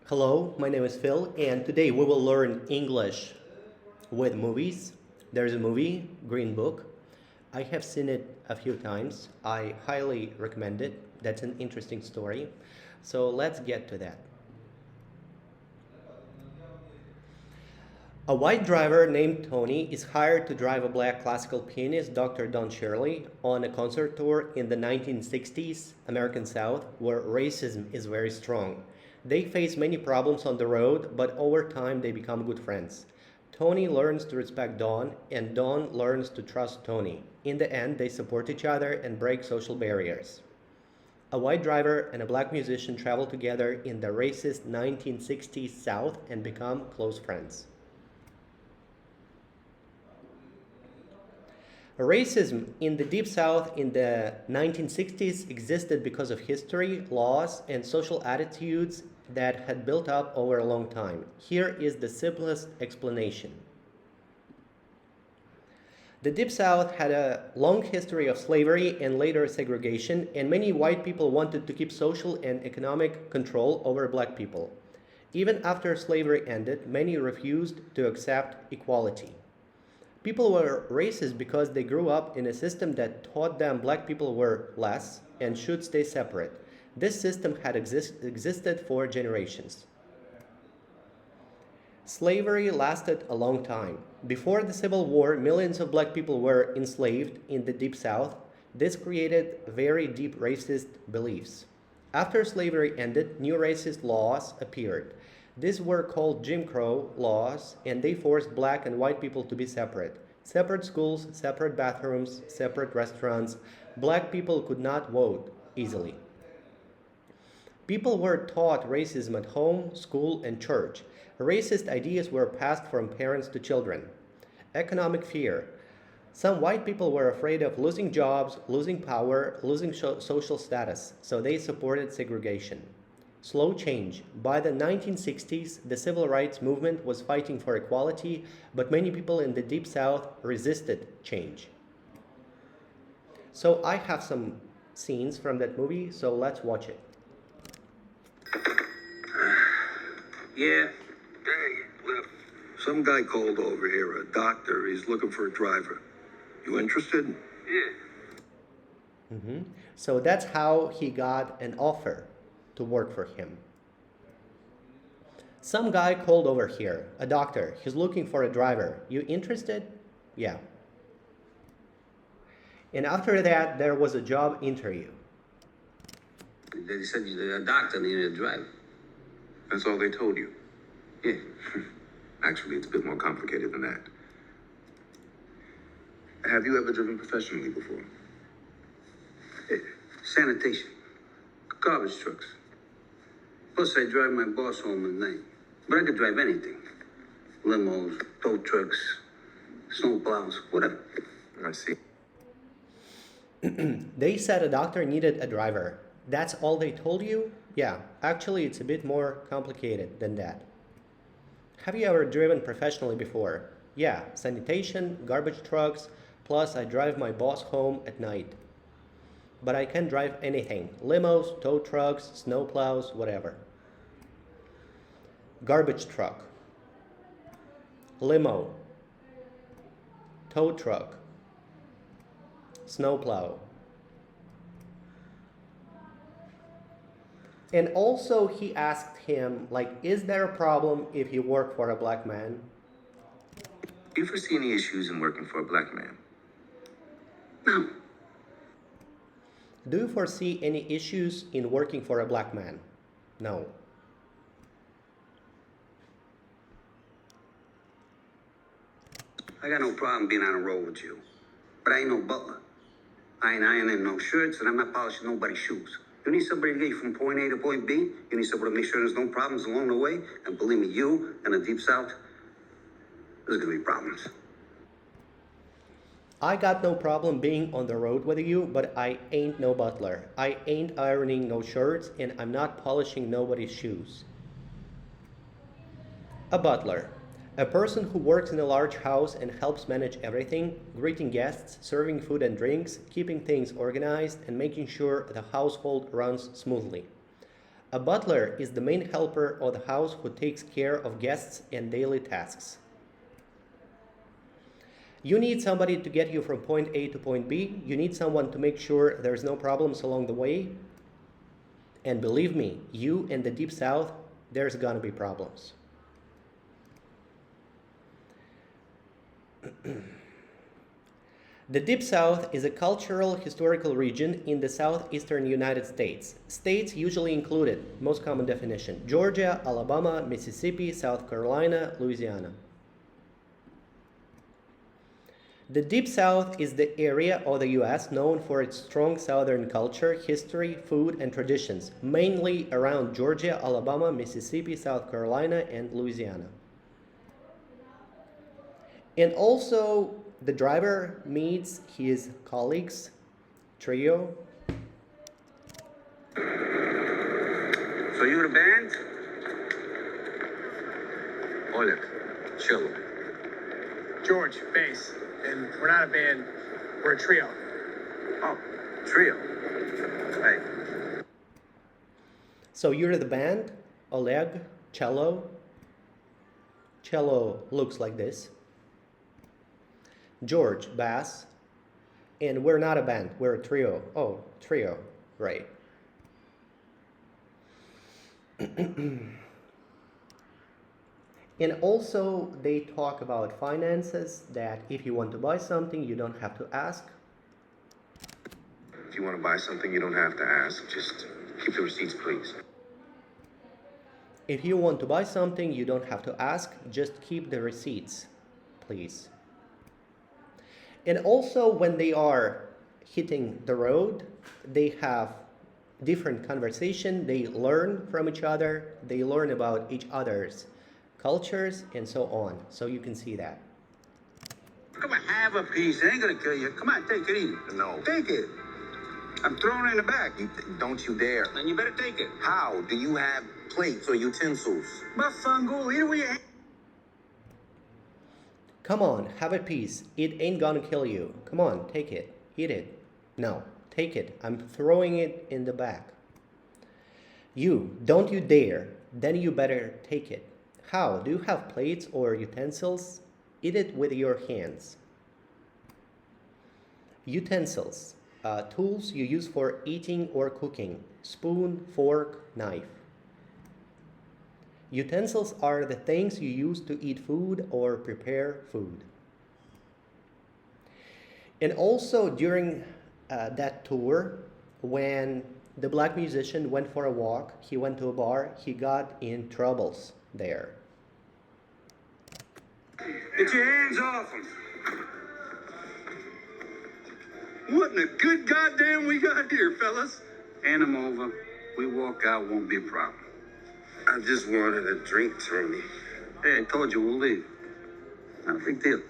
Hello, my name is Phil, and today we will learn English with movies. There's a movie, Green Book. I have seen it a few times. I highly recommend it. That's an interesting story. So let's get to that. A white driver named Tony is hired to drive a black classical pianist, Dr. Don Shirley, on a concert tour in the 1960s American South, where racism is very strong. They face many problems on the road, but over time they become good friends. Tony learns to respect Don, and Don learns to trust Tony. In the end, they support each other and break social barriers. A white driver and a black musician travel together in the racist 1960s South and become close friends. Racism in the Deep South in the 1960s existed because of history, laws, and social attitudes that had built up over a long time. Here is the simplest explanation. The Deep South had a long history of slavery and later segregation, and many white people wanted to keep social and economic control over black people. Even after slavery ended, many refused to accept equality. People were racist because they grew up in a system that taught them black people were less and should stay separate. This system had existed for generations. Slavery lasted a long time. Before the Civil War, millions of black people were enslaved in the Deep South. This created very deep racist beliefs. After slavery ended, new racist laws appeared. These were called Jim Crow laws, and they forced black and white people to be separate. Separate schools, separate bathrooms, separate restaurants. Black people could not vote easily. People were taught racism at home, school, and church. Racist ideas were passed from parents to children. Economic fear. Some white people were afraid of losing jobs, losing power, losing social status, so they supported segregation. Slow change. By the 1960s, the civil rights movement was fighting for equality, but many people in the Deep South resisted change. So I have some scenes from that movie, so let's watch it. Yeah. Hey, Cliff. Some guy called over here, a doctor. He's looking for a driver. You interested? Yeah. So that's how he got an offer to work for him. Some guy called over here, a doctor. He's looking for a driver. You interested? Yeah. And after that, there was a job interview. They said a doctor needed a driver. That's all they told you. Yeah. Actually, it's a bit more complicated than that. Have you ever driven professionally before? Yeah. Sanitation. Garbage trucks. Plus, I drive my boss home at night. But I could drive anything. Limos, tow trucks, snow plows, whatever. I see. They said a doctor needed a driver. That's all they told you? Yeah, actually, it's a bit more complicated than that. Have you ever driven professionally before? Yeah, sanitation, garbage trucks, plus I drive my boss home at night. But I can drive anything, limos, tow trucks, snow plows, whatever. Garbage truck, limo, tow truck, snowplow. And also he asked him, like, is there a problem if you work for a black man? Do you foresee any issues in working for a black man? No. Do you foresee any issues in working for a black man? No. I got no problem being on a road with you. But I ain't no butler. I ain't ironing no shirts, and I'm not polishing nobody's shoes. You need somebody to get you from point A to point B. You need somebody to make sure there's no problems along the way. And believe me, you and the Deep South, there's gonna be problems. I got no problem being on the road with you, but I ain't no butler. I ain't ironing no shirts, and I'm not polishing nobody's shoes. A butler. A person who works in a large house and helps manage everything, greeting guests, serving food and drinks, keeping things organized, and making sure the household runs smoothly. A butler is the main helper of the house who takes care of guests and daily tasks. You need somebody to get you from point A to point B. You need someone to make sure there's no problems along the way. And believe me, you in the Deep South, there's gonna be problems. The Deep South is a cultural historical region in the southeastern United States. States usually included, most common definition, Georgia, Alabama, Mississippi, South Carolina, Louisiana. The Deep South is the area of the US known for its strong southern culture, history, food, and traditions, mainly around Georgia, Alabama, Mississippi, South Carolina, and Louisiana. And also, the driver meets his colleagues, trio. So you the band? Oleg, cello. George, bass. And we're not a band, we're a trio. Oh, trio. Hey, So you're the band, Oleg, cello. Cello looks like this. George, bass. And we're not a band, we're a trio. Oh, trio, right. And also, they talk about finances, that if you want to buy something, you don't have to ask. If you want to buy something, you don't have to ask. Just keep the receipts, please. If you want to buy something, you don't have to ask, just keep the receipts, please. And also, when they are hitting the road, they have different conversation, they learn from each other, they learn about each other's cultures, and so on. So you can see that. come on, have a piece. It ain't gonna kill you. Come on, take it easy. No. Take it. I'm throwing it in the back. Don't you dare. Then you better take it. How? Do you have plates or utensils? Bafango, eat it with your hand. Come on, have a piece. It ain't gonna kill you. Come on, take it. Eat it. No, take it. I'm throwing it in the back. You, don't you dare. Then you better take it. How? Do you have plates or utensils? Eat it with your hands. Utensils. Tools you use for eating or cooking. Spoon, fork, knife. Utensils are the things you use to eat food or prepare food. And also during that tour, when the black musician went for a walk, he went to a bar, he got in troubles there. Get your hands off him. What in the good goddamn we got here, fellas? Hand him over. We walk out, won't be a problem. I just wanted a drink, Tony. Hey, I told you we'll leave. Not a big deal.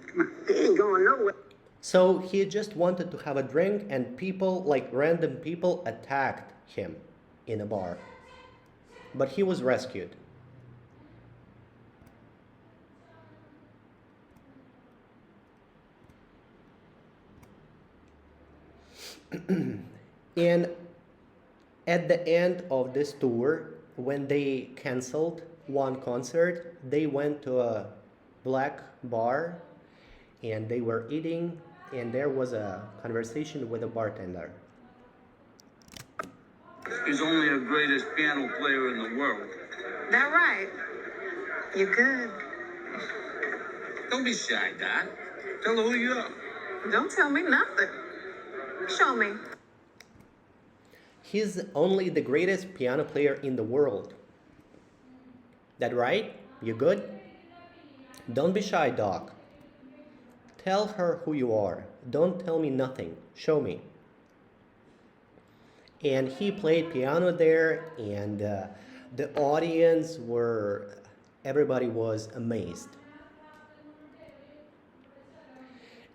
Come on. He ain't going nowhere. So he just wanted to have a drink, and people, like random people, attacked him in a bar. But he was rescued. And at the end of this tour, when they canceled one concert, they went to a black bar and they were eating, and there was a conversation with a bartender. He's only the greatest piano player in the world. That right? You good? Don't be shy, Doc. Tell her who you are. Don't tell me nothing. Show me. He's only the greatest piano player in the world. That right? You good? Don't be shy, Doc. Tell her who you are. Don't tell me nothing. Show me. And he played piano there, and the audience were, everybody was amazed.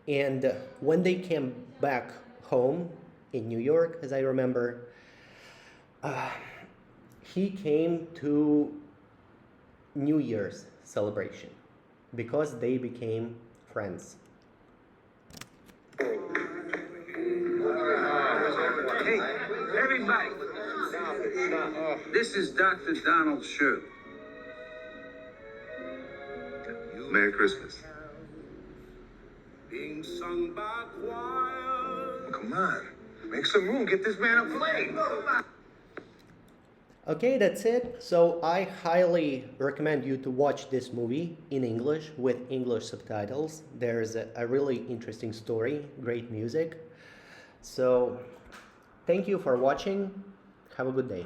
And when they came back home in New York, as I remember, he came to New Year's celebration because they became friends. Hey, everybody. This is Dr. Donald Shirley. Merry Christmas. Being sung by choir. Come on, make some room. Get this man a plate. Okay, that's it. So I highly recommend you to watch this movie in English with English subtitles. There's a really interesting story, great music. So thank you for watching. Have a good day.